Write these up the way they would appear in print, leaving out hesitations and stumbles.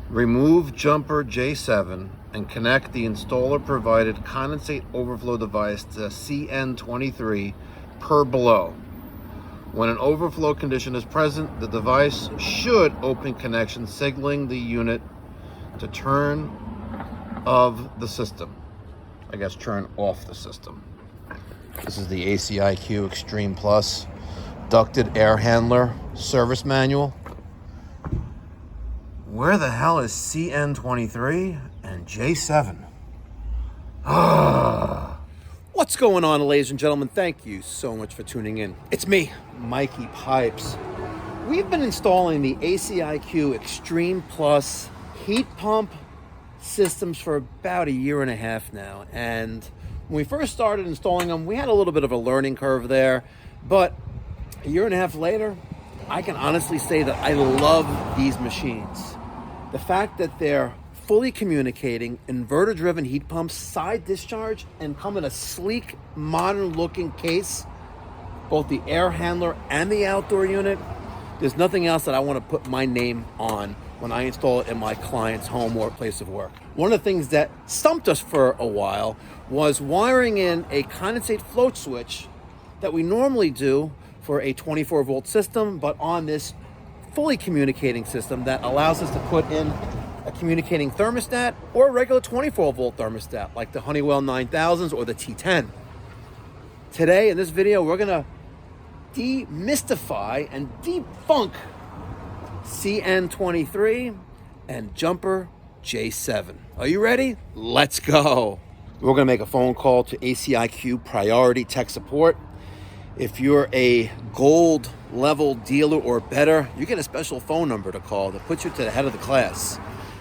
Remove jumper J7 and connect the installer provided condensate overflow device to CN23 per below. When an overflow condition is present, the device should open connection, signaling the unit to turn of the system. I guess turn off the system. This is the ACiQ Extreme Plus ducted air handler service manual. Where the hell is CN23 and J7? What's going on, ladies and gentlemen? Thank you so much for tuning in. It's me, Mikey Pipes. We've been installing the ACiQ Extreme Plus heat pump systems for about 1.5 years now. And when we first started installing them, we had a little bit of a learning curve there. But 1.5 years later, I can honestly say that I love these machines. The fact that they're fully communicating, inverter-driven heat pumps, side discharge, and come in a sleek, modern-looking case, both the air handler and the outdoor unit. There's nothing else that I want to put my name on when I install it in my client's home or place of work. One of the things that stumped us for a while was wiring in a condensate float switch that we normally do for a 24-volt system, but on this fully communicating system that allows us to put in a communicating thermostat or a regular 24-volt thermostat like the Honeywell 9000s or the T10. Today in this video, we're gonna demystify and debunk CN23 and jumper J7. Are you ready? Let's go. We're gonna make a phone call to ACiQ Priority Tech Support. If you're a gold level dealer or better, you get a special phone number to call that puts you to the head of the class.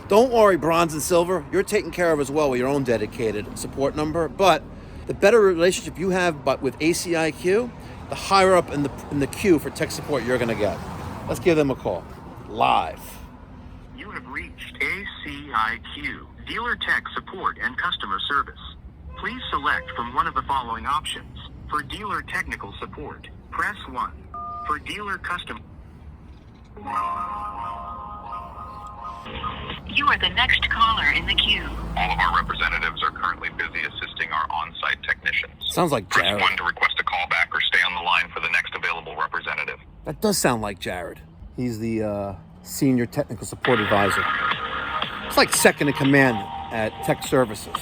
Don't worry, bronze and silver, you're taken care of as well with your own dedicated support number. But the better relationship you have with ACiQ, the higher up in the queue for tech support you're gonna get. Let's give them a call, live. You have reached ACiQ, Dealer Tech Support and Customer Service. Please select from one of the following options. For dealer technical support, press 1. For dealer custom... You are the next caller in the queue. All of our representatives are currently busy assisting our on-site technicians. Sounds like Jared. Press 1 to request a callback or stay on the line for the next available representative. That does sound like Jared. He's the senior technical support advisor. It's like second in command at Tech Services.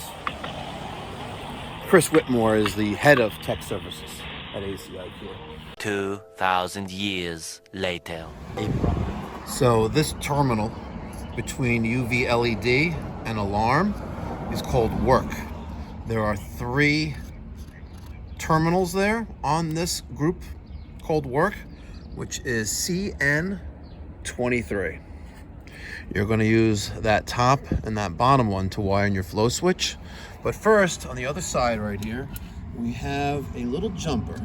Chris Whitmore is the head of Tech Services at ACiQ. 2,000 years later. So this terminal between UV LED and alarm is called work. There are 3 terminals there on this group called work, which is CN23. You're going to use that top and that bottom one to wire in your flow switch. But first, on the other side right here, we have a little jumper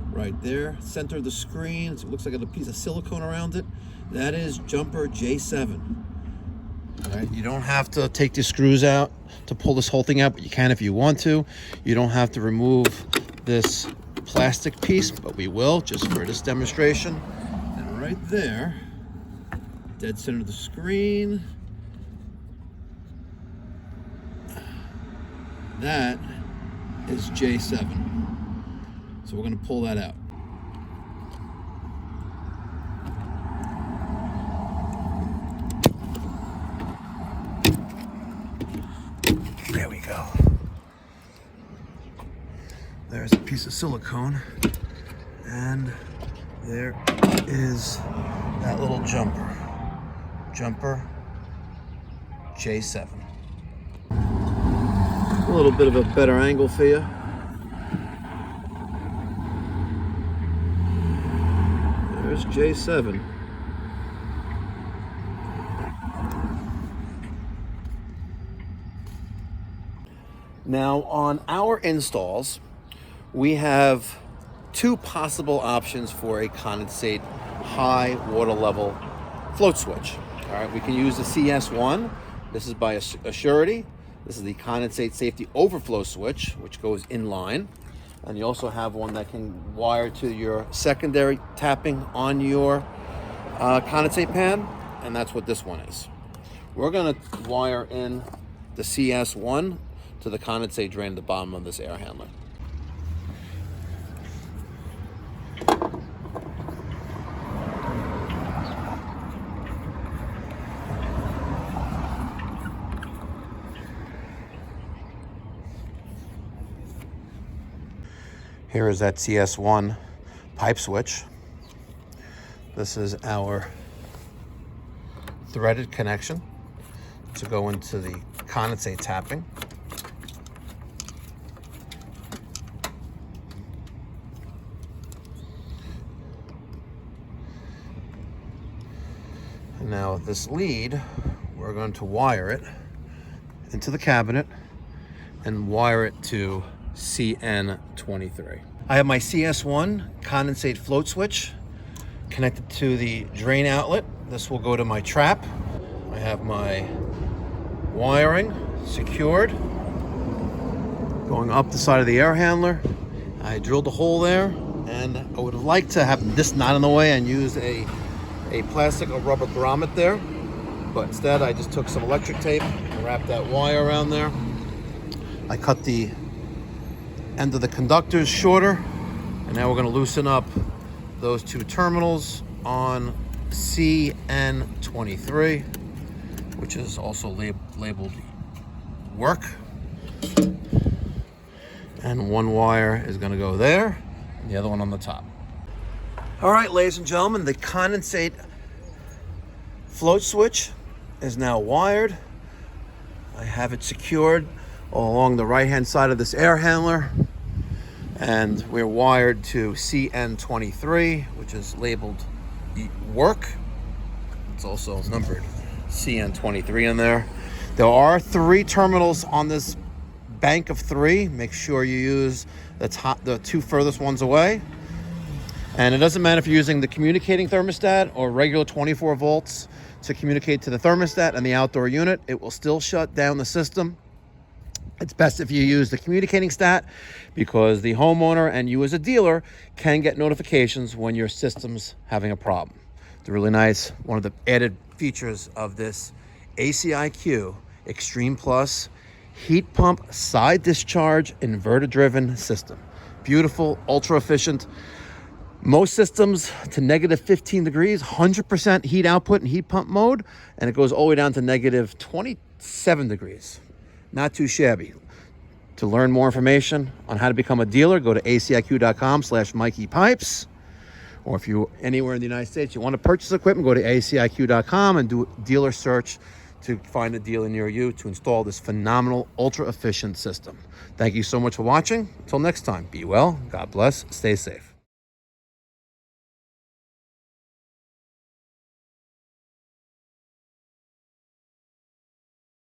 right there, center of the screen. It looks like a piece of silicone around it. That is jumper J7. All right, you don't have to take the screws out to pull this whole thing out, but you can if you want to. You don't have to remove this plastic piece, but we will just for this demonstration. And right there, dead center of the screen, that is J7. So we're going to pull that out. There we go. There's a piece of silicone, and there is that little jumper J7. A little bit of a better angle for you. There's J7. Now on our installs, we have 2 possible options for a condensate high water level float switch. All right, we can use the CS1. This is by Assurity. This is the condensate safety overflow switch, which goes in line. And you also have one that can wire to your secondary tapping on your condensate pan, and that's what this one is. we're gonna wire in the CS1 to the condensate drain at the bottom of this air handler. Here is that CS1 pipe switch. This is our threaded connection to go into the condensate tapping. And now this lead, we're going to wire it into the cabinet and wire it to CN23. I have my CS1 condensate float switch connected to the drain outlet. This will go to my trap. I have my wiring secured going up the side of the air handler. I drilled a hole there, and I would have liked to have this not in the way and use a plastic or rubber grommet there, but instead I just took some electric tape and wrapped that wire around there. I cut the end of the conductors shorter, and now we're going to loosen up those two terminals on CN23, which is also labeled work. And one wire is going to go there, and the other one on the top. All right, ladies and gentlemen, the condensate float switch is now wired. I have it secured along the right-hand side of this air handler, and we're wired to CN23, which is labeled work. It's also numbered CN23 in there. There are 3 terminals on this bank of 3. Make sure you use the 2 furthest ones away. And it doesn't matter if you're using the communicating thermostat or regular 24 volts to communicate to the thermostat and the outdoor unit. It will still shut down the system. It's best if you use the communicating stat, because the homeowner and you as a dealer can get notifications when your system's having a problem. It's really nice. One of the added features of this ACiQ Extreme Plus heat pump side discharge inverter driven system. Beautiful, ultra efficient. Most systems to negative 15 degrees, 100% heat output in heat pump mode, and it goes all the way down to negative 27 degrees. Not too shabby. To learn more information on how to become a dealer, go to aciq.com/Mikey Pipes. Or if you're anywhere in the United States, you want to purchase equipment, go to aciq.com and do a dealer search to find a dealer near you to install this phenomenal, ultra efficient system. Thank you so much for watching. Until next time, be well, God bless, stay safe.